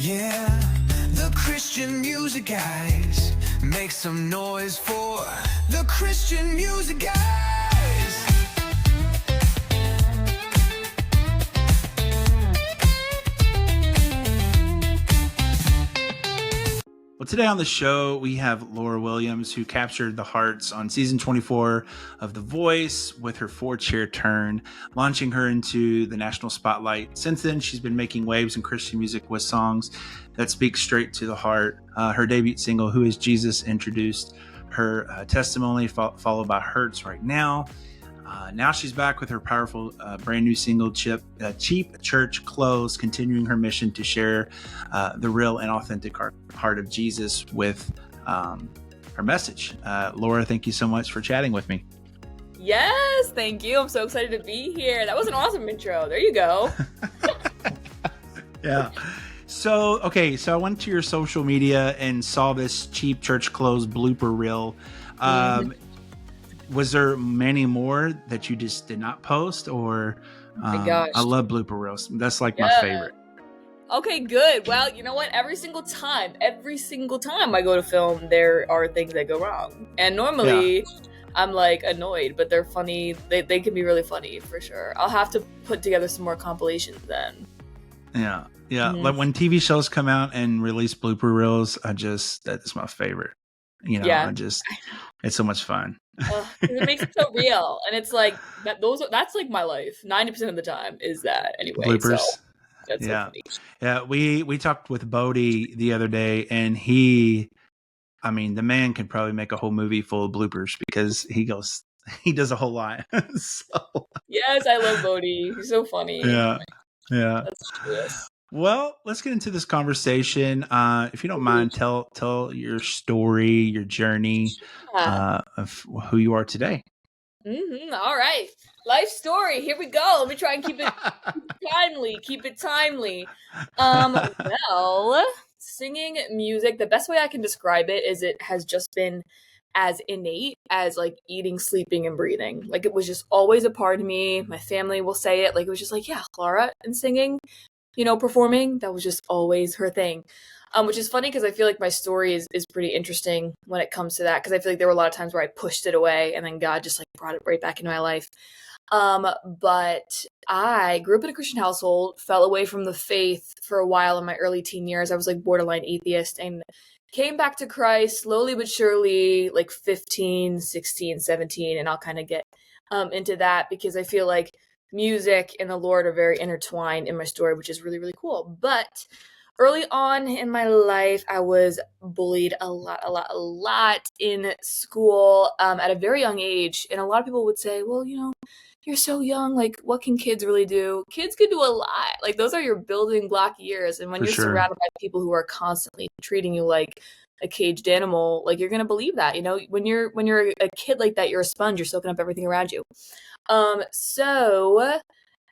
Yeah, the Christian music guys. Make some noise for the Christian music guys. Well, today on the show, we have Laura Williams, who captured the hearts on season 24 of The Voice with her 4-chair turn, launching her into the national spotlight. Since then, she's been making waves in Christian music with songs that speak straight to the heart. Her debut single, Who is Jesus, introduced her testimony, followed by Hurts Right Now. Now she's back with her powerful brand new single, Cheap Church Clothes, continuing her mission to share the real and authentic heart of Jesus with her message. Laura, thank you so much for chatting with me. Yes, thank you. I'm so excited to be here. That was an awesome intro. There you go. Yeah. So I went to your social media and saw this Cheap Church Clothes blooper reel. Was there many more that you just did not post, or my gosh, I love blooper reels. That's like my favorite. Okay, good. Well, you know what? Every single time I go to film, there are things that go wrong. And normally I'm like annoyed, but they're funny. They can be really funny for sure. I'll have to put together some more compilations then. Yeah. Like when TV shows come out and release blooper reels, that's my favorite. It's so much fun. It makes it so real, and it's like that's like my life 90% of the time is that anyway. Bloopers. So that's so funny. Yeah, we talked with Bodie the other day, and the man could probably make a whole movie full of bloopers because he does a whole lot. So yes, I love Bodie. He's so funny. Yeah. That's true. Well, let's get into this conversation. If you don't mind, tell your story, your journey of who you are today. All right. Life story. Here we go. Let me try and keep it timely. Well, singing music, the best way I can describe it is it has just been as innate as like eating, sleeping, and breathing. Like it was just always a part of me. My family will say it. Like it was just like, yeah, Laura and singing, performing, that was just always her thing. Which is funny because I feel like my story is pretty interesting when it comes to that, because I feel like there were a lot of times where I pushed it away and then God just like brought it right back into my life. But I grew up in a Christian household, fell away from the faith for a while in my early teen years. I was like borderline atheist and came back to Christ slowly but surely, like 15, 16, 17, and I'll kind of get into that because I feel like music and the Lord are very intertwined in my story, which is really, really cool. But early on in my life, I was bullied a lot in school at a very young age. And a lot of people would say, well, you're so young. Like, what can kids really do? Kids can do a lot. Like, those are your building block years. And when you're surrounded by people who are constantly treating you like a caged animal, like, you're going to believe that. When you're a kid like that, you're a sponge. You're soaking up everything around you. So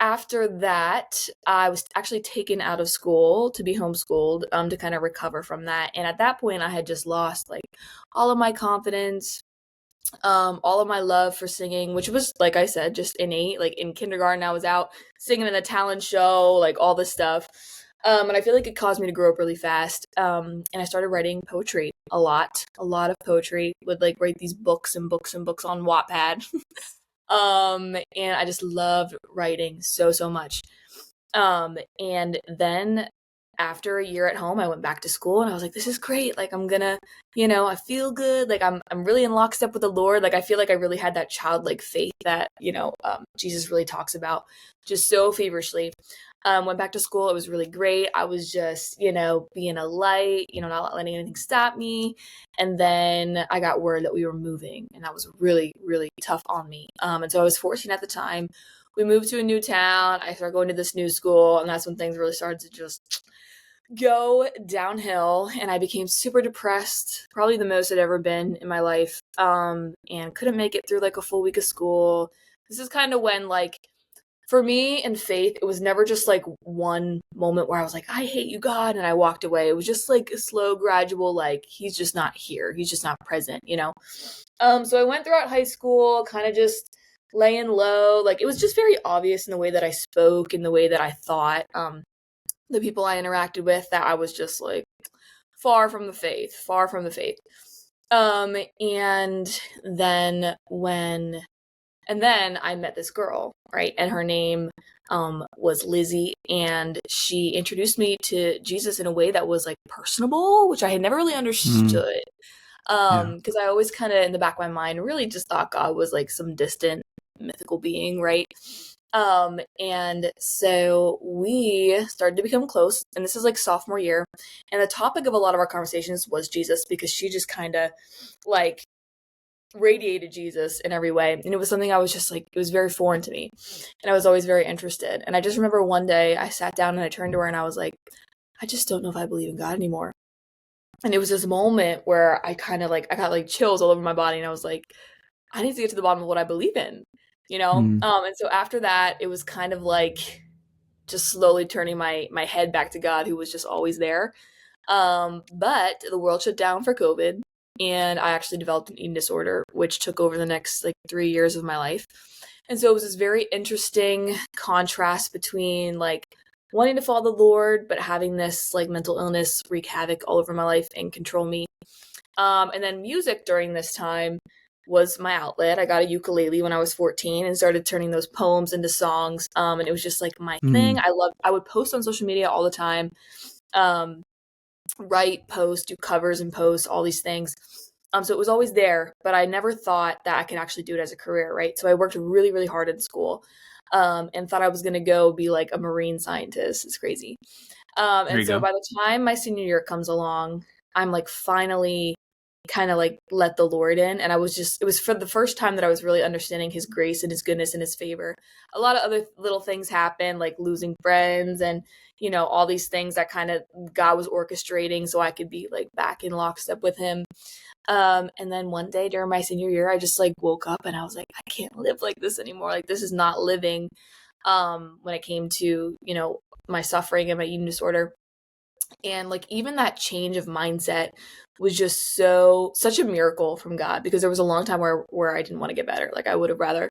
after that, I was actually taken out of school to be homeschooled, to kind of recover from that. And at that point, I had just lost like all of my confidence, all of my love for singing, which was, like I said, just innate. Like in kindergarten, I was out singing in a talent show, like all this stuff. And I feel like it caused me to grow up really fast. And I started writing poetry a lot of poetry, would like write these books and books and books on Wattpad. And I just loved writing so much. And then after a year at home, I went back to school and I was like, this is great. Like, I'm gonna, I feel good. Like I'm really in lockstep with the Lord. Like, I feel like I really had that childlike faith that, Jesus really talks about just so feverishly. Went back to school. It was really great. I was just, being a light, not letting anything stop me. And then I got word that we were moving, and that was really, really tough on me. And so I was 14 at the time. We moved to a new town. I started going to this new school, and that's when things really started to just go downhill. And I became super depressed, probably the most I'd ever been in my life, and couldn't make it through like a full week of school. This is kind of when, like, for me and faith, it was never just like one moment where I was like, I hate you, God, and I walked away. It was just like a slow, gradual, like, he's just not here. He's just not present, So I went throughout high school, kind of just laying low. Like, it was just very obvious in the way that I spoke, in the way that I thought, the people I interacted with that I was just like far from the faith, far from the faith. And then and then I met this girl, right? And her name was Lizzie, and she introduced me to Jesus in a way that was like personable, which I had never really Mm, understood. yeah. Because I always kind of in the back of my mind really just thought God was like some distant mythical being, right? And so we started to become close, and this is like sophomore year, and the topic of a lot of our conversations was Jesus because she just kind of like radiated Jesus in every way. And it was something I was just like, it was very foreign to me. And I was always very interested. And I just remember one day I sat down and I turned to her and I was like, I just don't know if I believe in God anymore. And it was this moment where I kind of like, I got like chills all over my body. And I was like, I need to get to the bottom of what I believe in, you know? Mm, And so after that, it was kind of like just slowly turning my head back to God, who was just always there. But the world shut down for COVID, and I actually developed an eating disorder, which took over the next like 3 years of my life. And so it was this very interesting contrast between like wanting to follow the Lord, but having this like mental illness wreak havoc all over my life and control me. And then music during this time was my outlet. I got a ukulele when I was 14 and started turning those poems into songs. And it was just like my thing. mm, I would post on social media all the time. Um, write, post, do covers and posts, all these things. So it was always there, but I never thought that I could actually do it as a career, right? So I worked really, really hard in school, and thought I was going to go be like a marine scientist. It's crazy. there And you so go. by the time my senior year comes along, I'm like finally kind of like let the Lord in. And it was for the first time that I was really understanding his grace and his goodness and his favor. A lot of other little things happened, like losing friends and, all these things that kind of God was orchestrating so I could be like back in lockstep with him. And then one day during my senior year, I just like woke up and I was like, I can't live like this anymore. Like, this is not living. When it came to, my suffering and my eating disorder. And like even that change of mindset was just such a miracle from God, because there was a long time where I didn't want to get better. Like I would have rather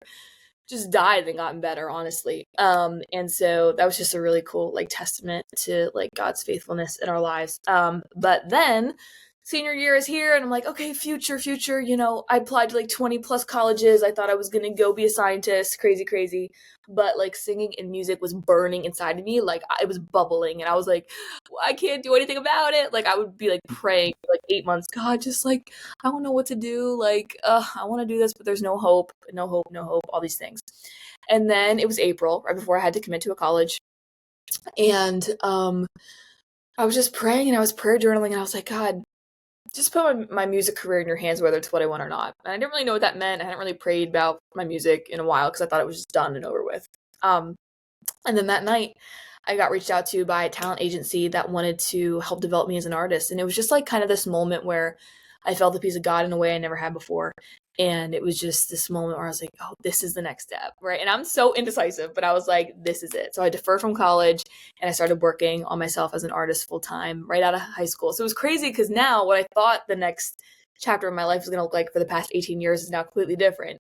just died than gotten better, honestly. And so that was just a really cool like testament to like God's faithfulness in our lives. But then senior year is here and I'm like, okay, future, I applied to like 20 plus colleges. I thought I was going to go be a scientist, crazy. But like singing and music was burning inside of me. Like it was bubbling and I was like, well, I can't do anything about it. Like I would be like praying for like 8 months, God, just like, I don't know what to do. Like, I want to do this, but there's no hope, all these things. And then it was April, right before I had to commit to a college. And I was just praying and I was prayer journaling and I was like, God, just put my music career in your hands, whether it's what I want or not. And I didn't really know what that meant. I hadn't really prayed about my music in a while because I thought it was just done and over with. And then that night, I got reached out to by a talent agency that wanted to help develop me as an artist. And it was just like kind of this moment where I felt the peace of God in a way I never had before. And it was just this moment where I was like, oh, this is the next step, right? And I'm so indecisive, but I was like, this is it. So I deferred from college and I started working on myself as an artist full time right out of high school. So it was crazy because now what I thought the next chapter of my life was going to look like for the past 18 years is now completely different.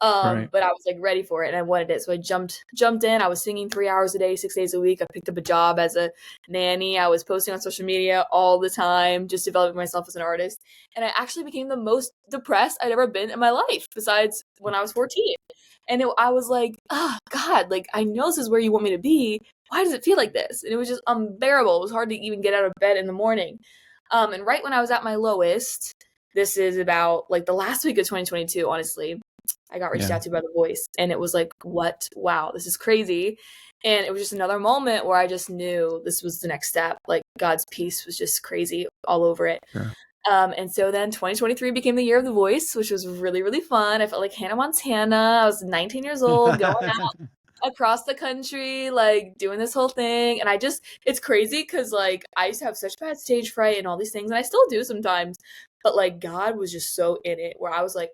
Right. But I was like ready for it and I wanted it. So I jumped in. I was singing 3 hours a day, 6 days a week. I picked up a job as a nanny. I was posting on social media all the time, just developing myself as an artist. And I actually became the most depressed I'd ever been in my life, besides when I was 14. And I was like, oh God, like I know this is where you want me to be. Why does it feel like this? And it was just unbearable. It was hard to even get out of bed in the morning. And right when I was at my lowest, this is about like the last week of 2022, honestly, I got reached Yeah. out to by The Voice, and it was like, what? Wow, this is crazy. And it was just another moment where I just knew this was the next step. Like God's peace was just crazy all over it. Sure. And so then 2023 became the year of The Voice, which was really, really fun. I felt like Hannah Montana. I was 19 years old, going across the country, like doing this whole thing. And it's crazy because like I used to have such bad stage fright and all these things, and I still do sometimes. But like God was just so in it where I was like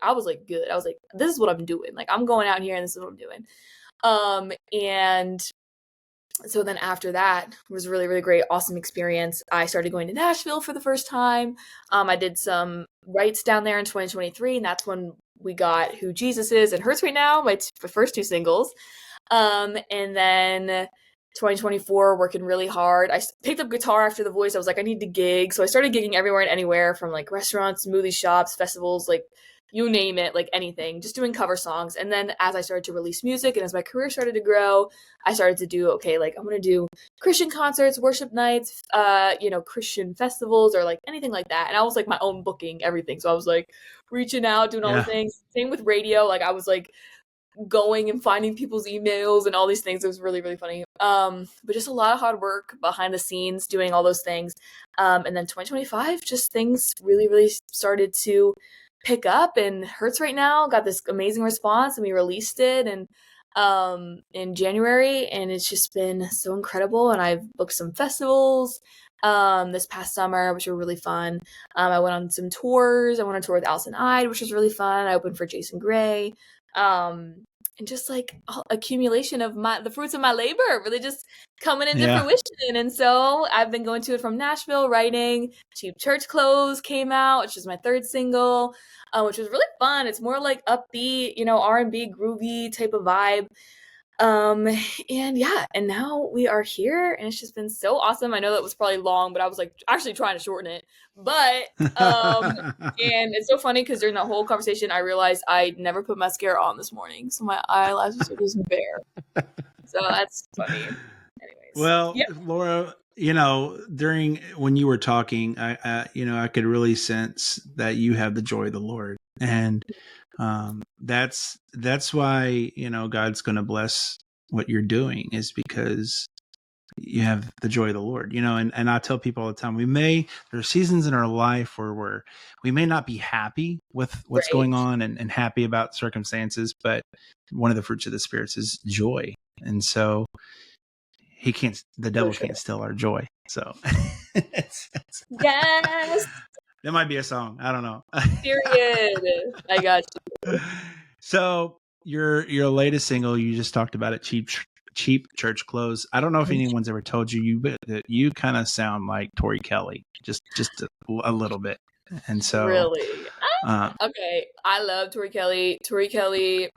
good. I was like, this is what I'm doing. Like I'm going out here and this is what I'm doing. And so then after that was a really, really great, awesome experience. I started going to Nashville for the first time. I did some rights down there in 2023, and that's when we got Who Jesus Is and Hurts Right Now, my first two singles. And then 2024, working really hard. I picked up guitar after The Voice. I was like, I need to gig. So I started gigging everywhere and anywhere, from like restaurants, smoothie shops, festivals, like you name it, like anything, just doing cover songs. And then as I started to release music and as my career started to grow, I started to do, okay, like I'm going to do Christian concerts, worship nights, Christian festivals, or like anything like that. And I was like my own booking, everything. So I was like reaching out, doing all the Yeah. things. Same with radio. Like I was like going and finding people's emails and all these things. It was really, really funny. But just a lot of hard work behind the scenes doing all those things. And then 2025, just things really, really started to pick up, and Hurts Right Now got this amazing response, and we released it and in January, and it's just been so incredible. And I've booked some festivals this past summer, which were really fun. I went on some tours. I went on tour with Allison Ide, which was really fun. I opened for Jason Gray. And just like accumulation of the fruits of my labor really just coming into Yeah. fruition. And so I've been going to it from Nashville, writing. Cheap Church Clothes came out, which is my third single, which was really fun. It's more like upbeat, R&B groovy type of vibe. And yeah, and now we are here, and it's just been so awesome. I know that was probably long, but I was like actually trying to shorten it. But and it's so funny because during that whole conversation, I realized I never put mascara on this morning, so my eyelashes are just bare. So that's funny. Anyways, Well, yeah, Laura, during when you were talking, I could really sense that you have the joy of the Lord, and that's why God's going to bless what you're doing, is because you have the joy of the Lord. And I tell people all the time, there are seasons in our life where we may not be happy with what's right, going on and happy about circumstances, but one of the fruits of the spirits is joy, and so the devil sure. can't steal our joy. So Yes, that might be a song. I don't know. period. I got you. So your latest single, you just talked about it, cheap church clothes. I don't know if anyone's ever told you, that you kind of sound like Tori Kelly, just a little bit. And so, Really? Okay, I love Tori Kelly. Tori Kelly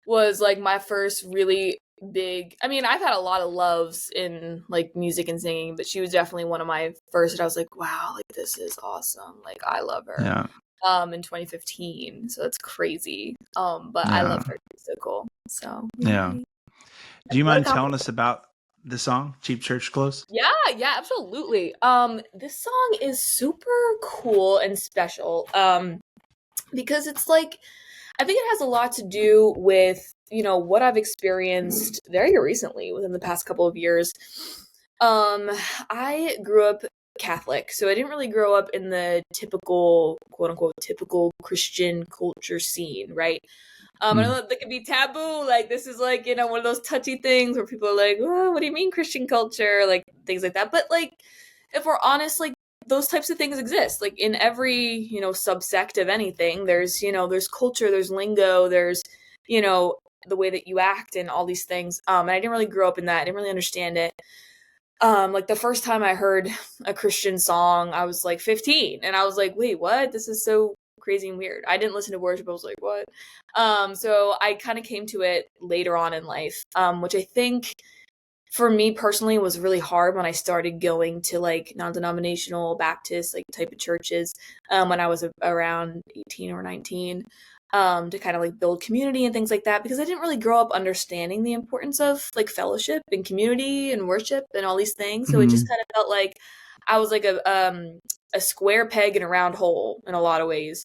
was like my first really big. I mean, I've had a lot of loves in like music and singing, but she was definitely one of my first. And I was like, wow, like this is awesome. Like I love her. yeah, In 2015, so that's crazy. But I yeah, love her. She's so cool. So yeah. Do you what a mind telling compliment. us about the song "Cheap Church Clothes"? Yeah, absolutely. This song is super cool and special. Because it's like, I think it has a lot to do with, what I've experienced very recently within the past couple of years. I grew up Catholic, so I didn't really grow up in the typical, quote unquote, typical Christian culture scene, right? I know Mm. that can be taboo. Like, this is like, one of those touchy things where people are like, oh, what do you mean Christian culture? Like, things like that. But, like, if we're honest, like, those types of things exist. Like, in every, subsect of anything, there's culture, there's lingo, there's, the way that you act and all these things. And I didn't really grow up in that. I didn't really understand it. Like the first time I heard a Christian song, I was like 15, and I was like, wait, what? This is so crazy and weird. I didn't listen to worship. I was like, what? So I kind of came to it later on in life, which I think for me personally was really hard when I started going to like non-denominational Baptist like type of churches when I was around 18 or 19, to kind of like build community and things like that, because I didn't really grow up understanding the importance of like fellowship and community and worship and all these things. So it just Mm. kind of felt like I was like a square peg in a round hole in a lot of ways.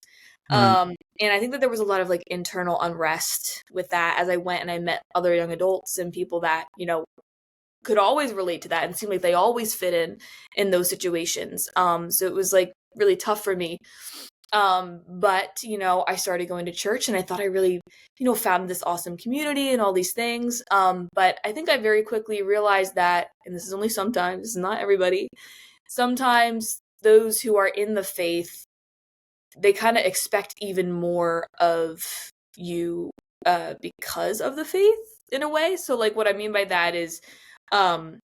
Right. And I think that there was a lot of like internal unrest with that as I went and I met other young adults and people that, could always relate to that and seemed like they always fit in those situations. So it was like really tough for me. But I started going to church and I thought I really, found this awesome community and all these things. But I think I very quickly realized that, and this is only sometimes, this is not everybody, sometimes those who are in the faith, they kind of expect even more of you because of the faith in a way. So like what I mean by that is um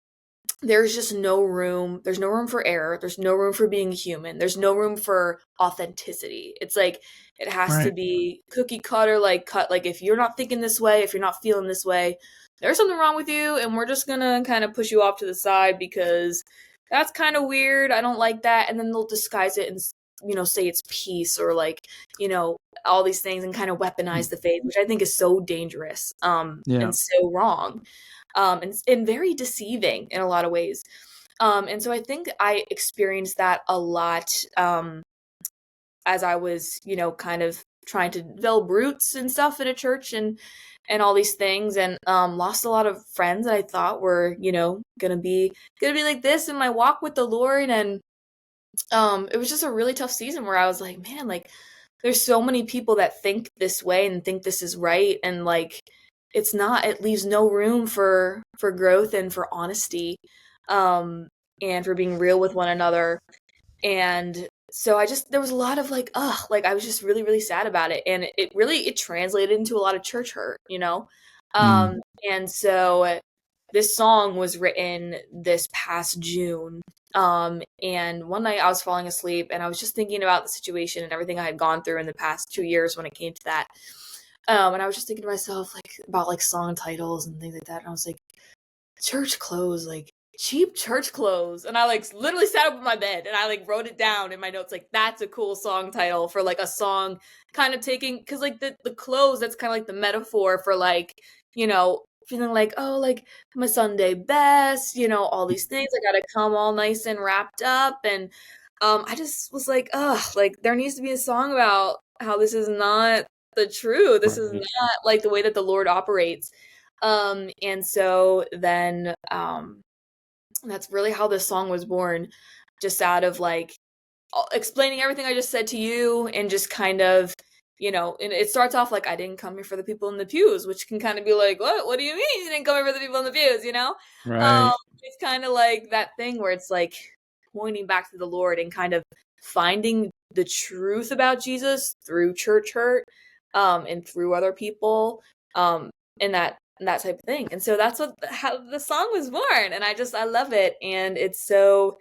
there's just no room. There's no room for error. There's no room for being human. There's no room for authenticity. It's like it has to Right. be cookie cutter, like cut. Like if you're not thinking this way, if you're not feeling this way, there's something wrong with you, and we're just gonna kind of push you off to the side because that's kind of weird. I don't like that. And then they'll disguise it and, say it's peace, or like, all these things, and kind of weaponize the faith, which I think is so dangerous, Yeah. and so wrong, and very deceiving in a lot of ways. And so I think I experienced that a lot, as I was, kind of trying to develop roots and stuff in a church, and all these things, and lost a lot of friends that I thought were, gonna be like this in my walk with the Lord. And it was just a really tough season where I was like, man, like, there's so many people that think this way and think this is right, and like, it's not. It leaves no room for growth and for honesty, and for being real with one another. And so there was a lot of like, like, I was just really, really sad about it. And it translated into a lot of church hurt, Mm. And so this song was written this past June. And one night I was falling asleep, and I was just thinking about the situation and everything I had gone through in the past 2 years when it came to that. And I was just thinking to myself, like, about like song titles and things like that. And I was like, church clothes, like cheap church clothes. And I like literally sat up in my bed and I like wrote it down in my notes, like, that's a cool song title for like a song, kind of taking, because like the clothes, that's kind of like the metaphor for like, feeling like, oh, like my Sunday best, all these things, I gotta come all nice and wrapped up. And I just was like, like, there needs to be a song about how this is not the truth, this is Right. not like the way that the Lord operates. And so then that's really how this song was born, just out of like explaining everything I just said to you, and just kind of, and it starts off like, I didn't come here for the people in the pews, which can kind of be like, what do you mean you didn't come here for the people in the pews, um Right. it's kind of like that thing where it's like pointing back to the Lord and kind of finding the truth about Jesus through church hurt, and through other people, and that type of thing. And so that's how the song was born, and I love it, and it's so,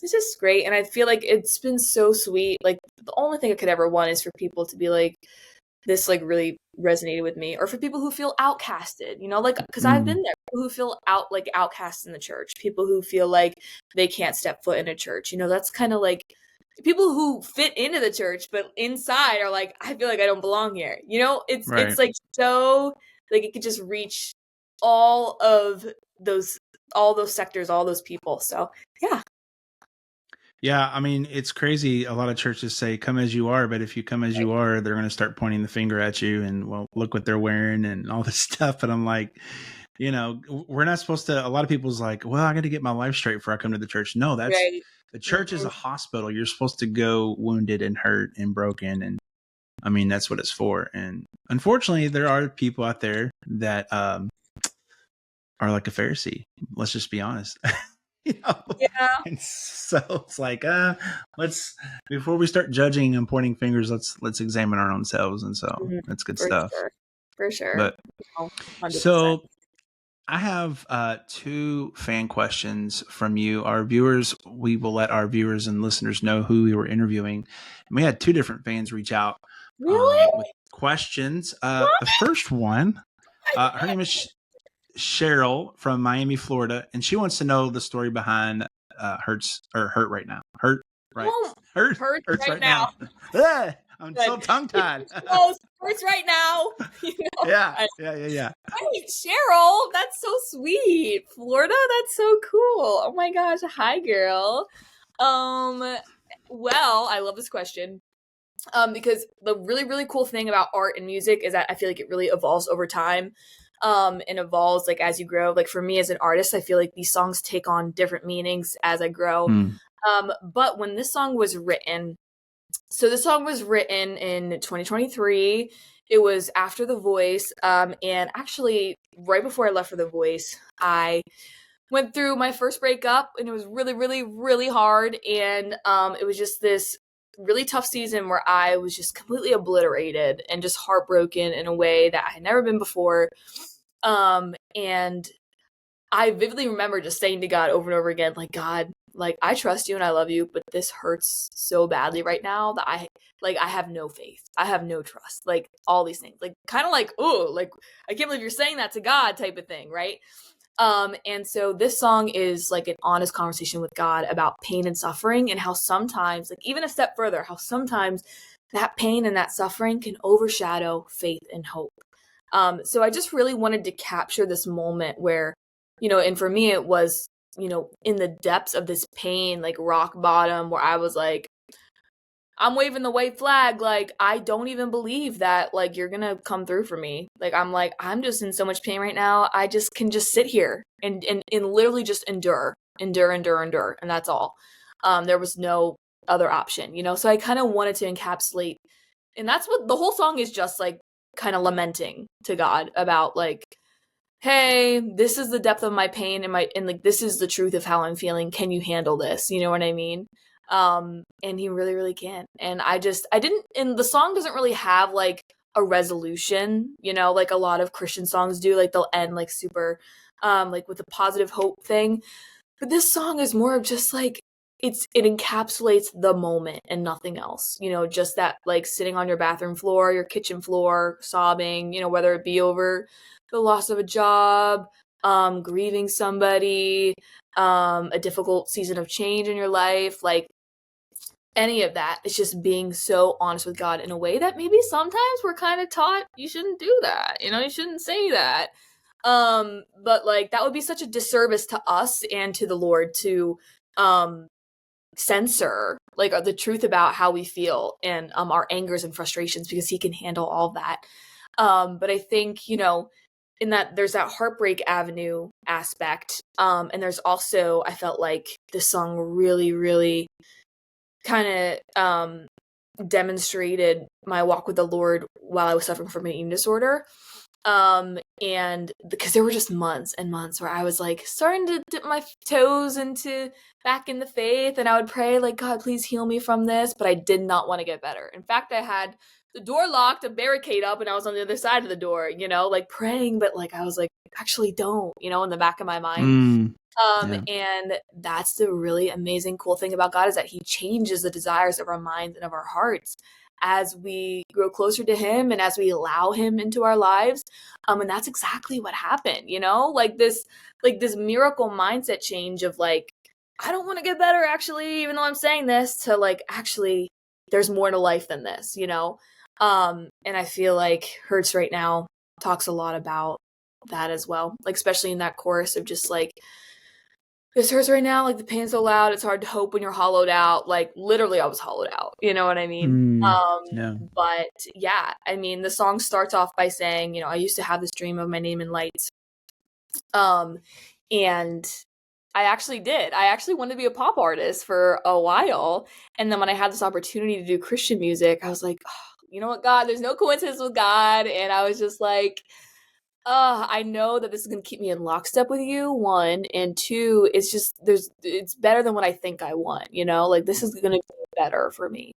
it's just great. And I feel like it's been so sweet. Like, the only thing I could ever want is for people to be like, this like really resonated with me, or for people who feel outcasted, like, because I've Mm. been there, people who feel outcast in the church, people who feel like they can't step foot in a church, that's kind of like people who fit into the church but inside are like, I feel like I don't belong here, it's Right. like, so like, it could just reach all of those sectors, all those people. So yeah. Yeah, I mean, it's crazy. A lot of churches say, come as you are, but if you come as you are, they're going to start pointing the finger at you and, well, look what they're wearing and all this stuff. And I'm like, we're not supposed to. A lot of people's like, well, I got to get my life straight before I come to the church. No, Right. the church is Mhm. a hospital. You're supposed to go wounded and hurt and broken. And I mean, that's what it's for. And unfortunately, there are people out there that are like a Pharisee. Let's just be honest. you know? Yeah. And so it's like, let's, before we start judging and pointing fingers, let's examine our own selves. And so Mhm. that's good For stuff. sure. For sure. But Oh, 100%. so I have two fan questions from you. Our viewers, we will let our viewers and listeners know who we were interviewing. And we had two different fans reach out Really? with questions. The What? first one, I her name is Cheryl from Miami, Florida, and she wants to know the story behind hurt right now. Right, oh, hurts hurts right right now. now. Ah, I'm so Good. tongue tied. Close. Hurts right now. Yeah, yeah, yeah, yeah. Right, Cheryl. That's so sweet. Florida, that's so cool. Oh my gosh. Hi, girl. Well, I love this question. Because the really, really cool thing about art and music is that I feel like it really evolves over time. And evolves like as you grow. Like, for me as an artist, I feel like these songs take on different meanings as I grow. Mm, But when this song was written, so this song was written in 2023. It was after The Voice. And actually, right before I left for The Voice, I went through my first breakup, and it was really, really, really hard. And it was just this really tough season where I was just completely obliterated and just heartbroken in a way that I had never been before. And I vividly remember just saying to God over and over again, like, God, like, I trust you and I love you, but this hurts so badly right now that like I have no faith, I have no trust, like all these things, like kind of like, oh, like I can't believe you're saying that to God type of thing, right? And so this song is like an honest conversation with God about pain and suffering, and how sometimes, like even a step further, how sometimes that pain and that suffering can overshadow faith and hope. So I just really wanted to capture this moment where, and for me it was, in the depths of this pain, like rock bottom, where I was like, I'm waving the white flag, like I don't even believe that like you're gonna come through for me. Like I'm just in so much pain right now. I just can just sit here and literally just endure, and that's all. There was no other option, So I kind of wanted to encapsulate, and that's what the whole song is, just like kind of lamenting to God about like, hey, this is the depth of my pain and like this is the truth of how I'm feeling. Can you handle this? You know what I mean? And he really, really can. And and the song doesn't really have like a resolution, like a lot of Christian songs do. Like they'll end like super, like with a positive hope thing. But this song is more of just like, it encapsulates the moment and nothing else, just that like sitting on your bathroom floor, your kitchen floor, sobbing, whether it be over the loss of a job, grieving somebody, a difficult season of change in your life, like any of that. It's just being so honest with God in a way that maybe sometimes we're kind of taught you shouldn't do that, you shouldn't say that. But like that would be such a disservice to us and to the Lord to censor like the truth about how we feel and our angers and frustrations, because he can handle all that. But I think, in that there's that heartbreak avenue aspect. And there's also, I felt like this song really, really kind of demonstrated my walk with the Lord while I was suffering from an eating disorder. And because there were just months and months where I was like starting to dip my toes into back in the faith, and I would pray like, God, please heal me from this, but I did not want to get better. In fact, I had the door locked, a barricade up, and I was on the other side of the door, like praying, but like I was like, actually don't, in the back of my mind. Yeah. And that's the really amazing, cool thing about God, is that he changes the desires of our minds and of our hearts as we grow closer to him and as we allow him into our lives. And that's exactly what happened, like this miracle mindset change of like, I don't want to get better actually, even though I'm saying this, to like, actually there's more to life than this, and I feel like Hurts right now talks a lot about that as well, like especially in that chorus of just like, this hurts right now, like the pain's so loud, it's hard to hope when you're hollowed out. Like literally I was hollowed out, you know what I mean? Yeah. But yeah, I mean the song starts off by saying, I used to have this dream of my name in lights. And I actually did. I actually wanted to be a pop artist for a while. And then when I had this opportunity to do Christian music, I was like, oh, you know what, God, there's no coincidence with God. And I was just like, I know that this is going to keep me in lockstep with you, one, and two, it's better than what I think I want, like this is going to be better for me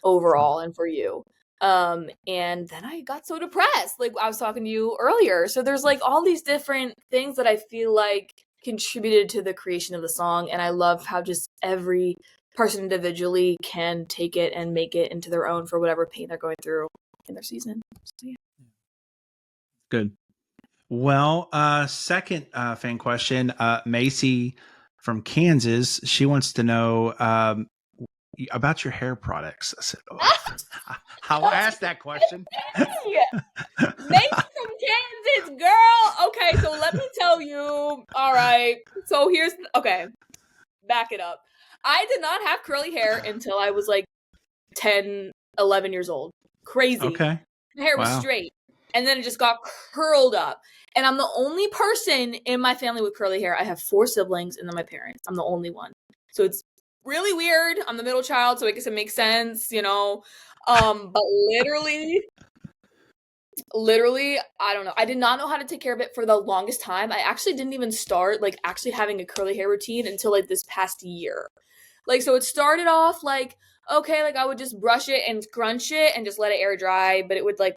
overall and for you. And then I got so depressed, like I was talking to you earlier. So there's like all these different things that I feel like contributed to the creation of the song. And I love how just every person individually can take it and make it into their own for whatever pain they're going through in their season. So, yeah. Good. Well, second fan question, Macy from Kansas. She wants to know about your hair products. I said, I'll ask that question. Macy from Kansas, girl. Okay, so let me tell you. All right. So back it up. I did not have curly hair until I was like 10, 11 years old. Crazy. Okay. My hair was straight. And then it just got curled up. And I'm the only person in my family with curly hair. I have 4 siblings and then my parents. I'm the only one. So it's really weird. I'm the middle child, so I guess it makes sense, But literally, I don't know. I did not know how to take care of it for the longest time. I actually didn't even start like actually having a curly hair routine until like this past year. Like, so it started off like, okay, like I would just brush it and scrunch it and just let it air dry, but it would like,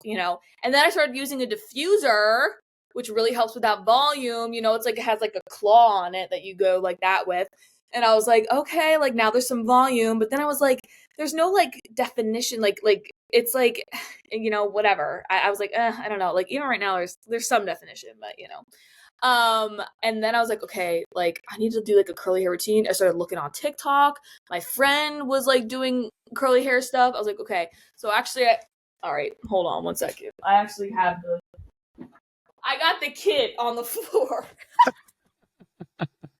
and then I started using a diffuser, which really helps with that volume. It's like, it has like a claw on it that you go like that with. And I was like, okay, like now there's some volume. But then I was like, there's no like definition, like it's like, whatever. I was like, I don't know. Like even right now, there's some definition, but and then I was like, okay, like I need to do like a curly hair routine. I started looking on TikTok. My friend was like doing curly hair stuff. I was like, okay, so actually, all right, hold on one second. I got the kit on the floor.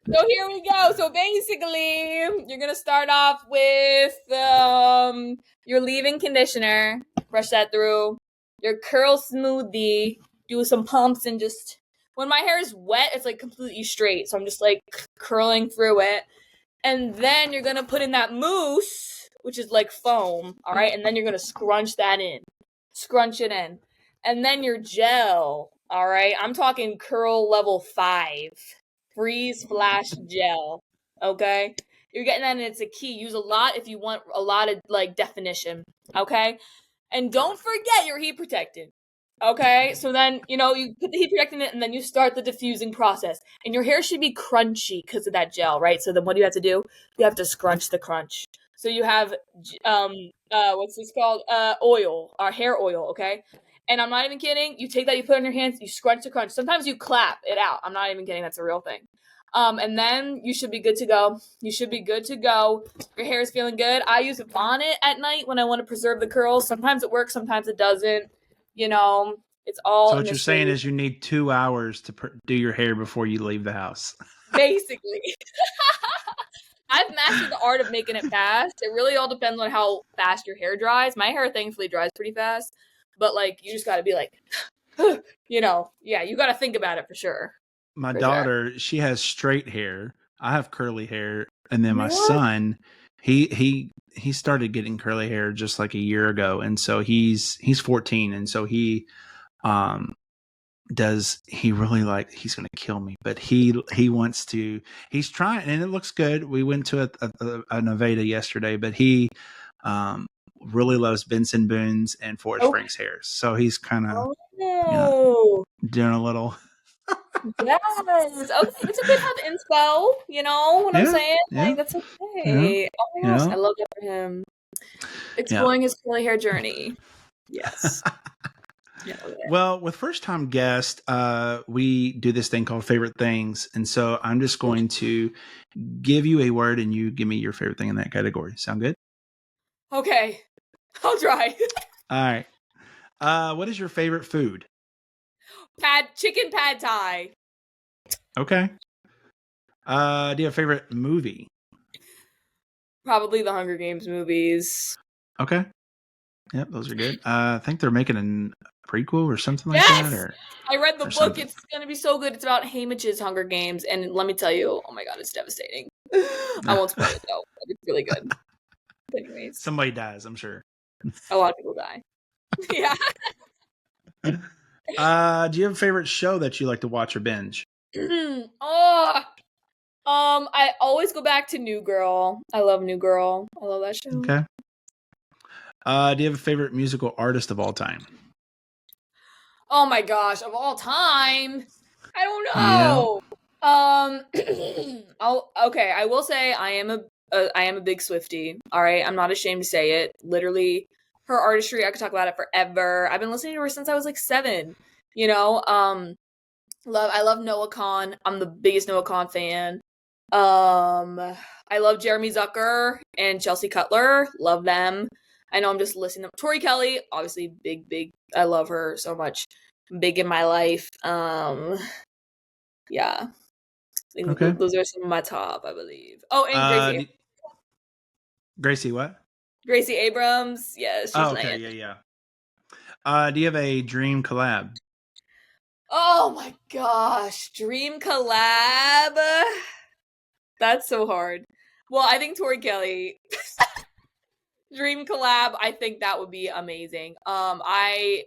So here we go. So basically, you're gonna start off with your leave-in conditioner. Brush that through. Your curl smoothie. Do some pumps and just when my hair is wet, it's like completely straight. So I'm just like curling through it. And then you're gonna put in that mousse, which is like foam. All right, and then you're gonna scrunch that in. Scrunch it in. And then your gel. All right. I'm talking curl level 5. Freeze Flash Gel. Okay? You're getting that, and it's a key. Use a lot if you want a lot of like definition. Okay? And don't forget your heat protectant. Okay? So then, you put the heat protectant in it, and then you start the diffusing process. And your hair should be crunchy because of that gel, right? So then what do you have to do? You have to scrunch the crunch. So you have what's this called? Oil, or hair oil, okay? And I'm not even kidding. You take that, you put it on your hands, you scrunch the crunch. Sometimes you clap it out. I'm not even kidding. That's a real thing. And then you should be good to go. You should be good to go. Your hair is feeling good. I use a bonnet at night when I want to preserve the curls. Sometimes it works, sometimes it doesn't. It's all So in what the you're saying shade. is you need 2 hours to do your hair before you leave the house. Basically. I've mastered the art of making it fast. It really all depends on how fast your hair dries. My hair thankfully dries pretty fast. But like you just gotta be like yeah, you gotta think about it for sure. My For sure. daughter, she has straight hair. I have curly hair, and then my What? son, he started getting curly hair just like a year ago, and so he's 14, and so um he really like he's gonna kill me, but he wants to, he's trying, and it looks good. We went to a Nevada yesterday, but he really loves Benson Boone's and Forrest Okay. Frank's hair, so he's kind of Oh, doing a little. yes. Okay, it's okay to have inspo. You know what I'm Yeah, saying? yeah, Like that's yeah, okay. Oh my gosh, yeah, I love that for him. yeah. Exploring his curly hair journey. Yes. Yeah. Well, with first time guest, we do this thing called favorite things. And so I'm just going to give you a word and you give me your favorite thing in that category. Sound good? Okay. I'll try. All right. What is your favorite food? Chicken pad thai. Okay. Do you have a favorite movie? Probably the Hunger Games movies. Okay. Yep, those are good. I think they're making a prequel or something like that, Yes! or I read the book. something. It's gonna be so good. It's about Haymitch's Hunger Games, and let me tell you, oh my god, it's devastating. I won't spoil it though, but it's really good. But anyways, Somebody dies, I'm sure. a lot of people die. Yeah. Do you have a favorite show that you like to watch or binge? Oh, I always go back to New Girl. I love New Girl. I love that show. Okay. Do you have a favorite musical artist of all time? Oh my gosh, of all time, I don't Yeah. know. Okay. I will say I am a big Swiftie. All right, I'm not ashamed to say it. Literally, her artistry, I could talk about it forever. I've been listening to her since I was like 7. I love Noah Kahan. I'm the biggest Noah Kahan fan. I love Jeremy Zucker and Chelsea Cutler. Love them. I know I'm just listening to Tori Kelly, obviously big. I love her so much. Big in my life. Yeah. Okay. Those are some of my top, I believe. Oh, and Gracie, what? Gracie Abrams. Yes, she's Oh, an okay. aunt. Yeah. Do you have a dream collab? Oh my gosh, dream collab. That's so hard. Well, I think Tori Kelly dream collab. I think that would be amazing. I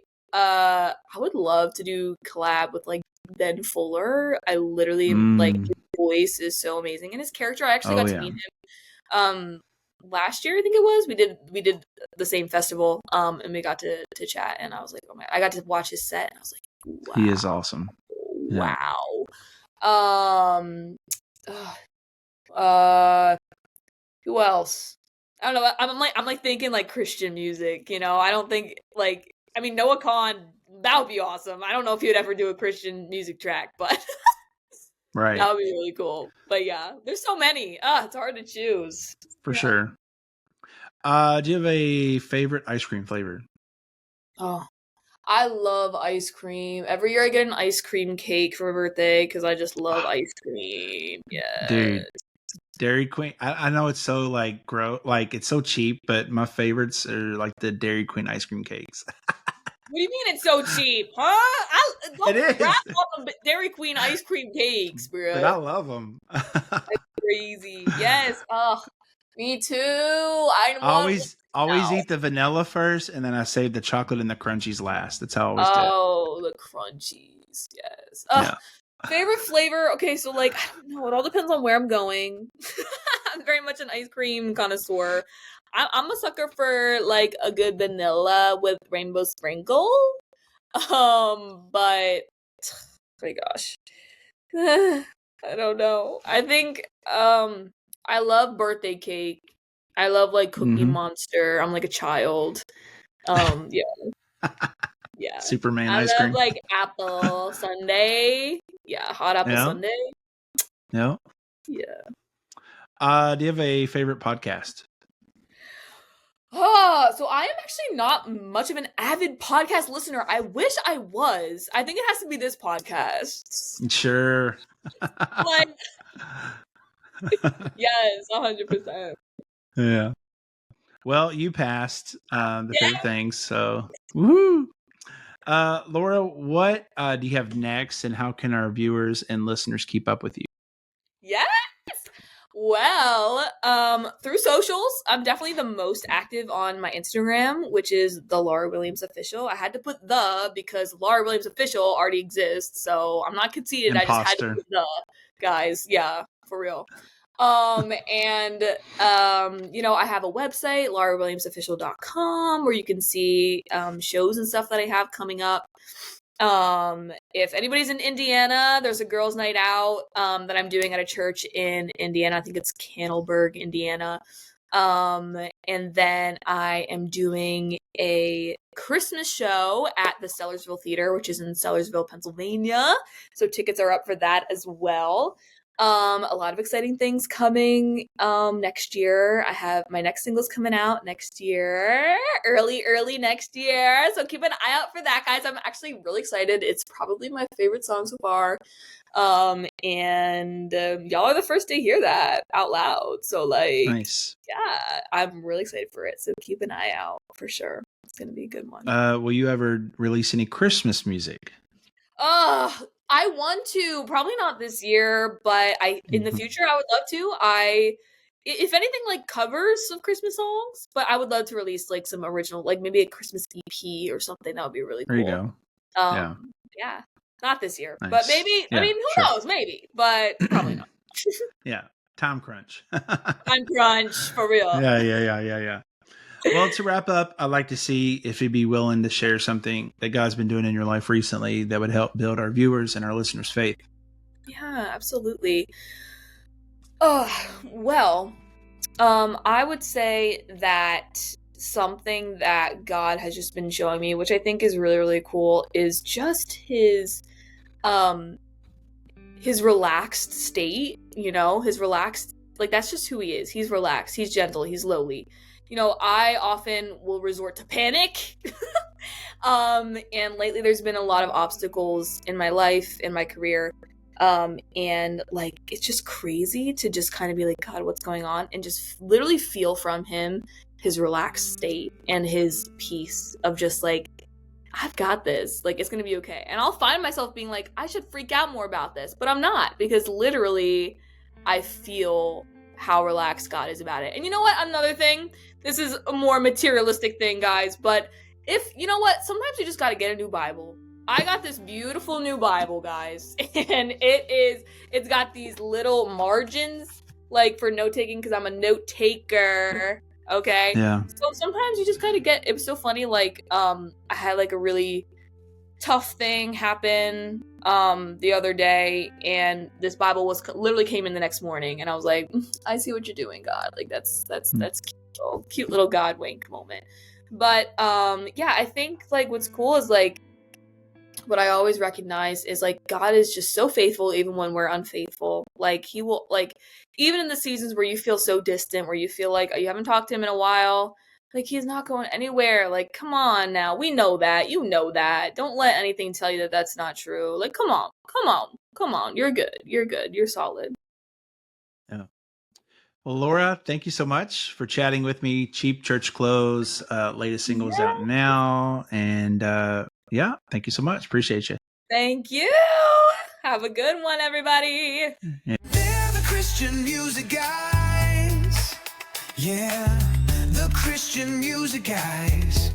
would love to do collab with like Ben Fuller. I literally like his voice is so amazing, and his character. I actually got to meet him last year. I think it was. We did the same festival and we got to chat, and I was like, oh my! I got to watch his set, and I was like, wow, He is awesome. wow. Yeah. Who else? I don't know. I'm like thinking like Christian music. You know, I don't think like. I mean, Noah Khan, that would be awesome. I don't know if he would ever do a Christian music track, but Right. that would be really cool. But yeah, there's so many. It's hard to choose. For Yeah. sure. Do you have a favorite ice cream flavor? Oh, I love ice cream. Every year I get an ice cream cake for my birthday because I just love ice cream. Yeah. Dude, Dairy Queen. I know it's so like like it's so cheap, but my favorites are like the Dairy Queen ice cream cakes. What do you mean it's so cheap, huh? It Don't rap is, on the Dairy Queen ice cream cakes, but I bro. love them. Crazy. Yes. Oh, me too. I want one Always now. eat the vanilla first, and then I save the chocolate and the crunchies last. That's how I always do it. Oh, the crunchies. Yes. Yeah. Favorite flavor? Okay, so like I don't know. It all depends on where I'm going. I'm very much an ice cream connoisseur. I'm a sucker for like a good vanilla with rainbow sprinkle. But oh my gosh, I don't know. I think I love birthday cake. I love like Cookie Mm-hmm. Monster. I'm like a child. Yeah, yeah. Superman I ice love cream. like apple sundae. Yeah, hot apple Yeah. sundae. Yeah. Yeah. Do you have a favorite podcast? So I am actually not much of an avid podcast listener. I wish I was. I think it has to be this podcast. Sure. Like, yes, 100%. Yeah. Well, you passed the Yeah. favorite things, so woo. Laura, what do you have next, and how can our viewers and listeners keep up with you? Yes. Well, through socials, I'm definitely the most active on my Instagram, which is the Laura Williams Official. I had to put the because Laura Williams Official already exists, so I'm not conceited. I just had to Imposter. put the, guys. Yeah, for real. And you know, I have a website, laurawilliamsofficial.com, where you can see shows and stuff that I have coming up. If anybody's in Indiana, there's a girls' night out that I'm doing at a church in Indiana. I think it's Cannelberg, Indiana. And then I am doing a Christmas show at the Sellersville Theater, which is in Sellersville, Pennsylvania. So tickets are up for that as well. A lot of exciting things coming next year. I have my next singles coming out next year, early next year. So keep an eye out for that, guys. I'm actually really excited. It's probably my favorite song so far. And y'all are the first to hear that out loud. So like, Nice. yeah, I'm really excited for it. So keep an eye out for sure. It's gonna be a good one. Will you ever release any Christmas music? I want to, probably not this year, but in the future I would love to. If anything, like covers of Christmas songs, but I would love to release like some original, like maybe a Christmas EP or something. That would be really cool. There you go. Yeah, not this year, Nice. but maybe. Yeah, I mean, who knows? Maybe, but probably not. Yeah, time crunch. Time crunch for real. Yeah. Well, to wrap up, I'd like to see if you'd be willing to share something that God's been doing in your life recently that would help build our viewers and our listeners' faith. Yeah, absolutely. Well, I would say that something that God has just been showing me, which I think is really, really cool, is just his relaxed state, you know, his relaxed, like that's just who he is. He's relaxed, he's gentle, he's lowly. You know, I often will resort to panic. And lately there's been a lot of obstacles in my life, in my career. And like it's just crazy to just kind of be like, God, what's going on? And just literally feel from him his relaxed state and his peace of just like, I've got this, like it's gonna be okay. And I'll find myself being like, I should freak out more about this, but I'm not, because literally I feel how relaxed God is about it. And you know what, another thing, this is a more materialistic thing, guys, but if you know what, sometimes you just got to get a new Bible. I got this beautiful new Bible, guys, and it's got these little margins like for note taking, because I'm a note taker. Okay. Yeah. So sometimes you just kind of get, it was so funny, like I had like a really tough thing happen the other day, and this Bible was literally came in the next morning, and I was like, I see what you're doing, God. Like that's Oh, cute little God wink moment. But yeah, I think like what's cool is like what I always recognize is like God is just so faithful even when we're unfaithful. Like he will like even in the seasons where you feel so distant, where you feel like you haven't talked to him in a while, like he's not going anywhere. Like come on now. We know that. You know that. Don't let anything tell you that that's not true. Like come on. Come on. Come on. You're good. You're good. You're solid. Yeah. Well, Laura, thank you so much for chatting with me. Cheap Church Clothes, latest singles out Yeah. now. And yeah, thank you so much. Appreciate you. Thank you. Have a good one, everybody. They're the Christian music guys. Yeah, the Christian music guys.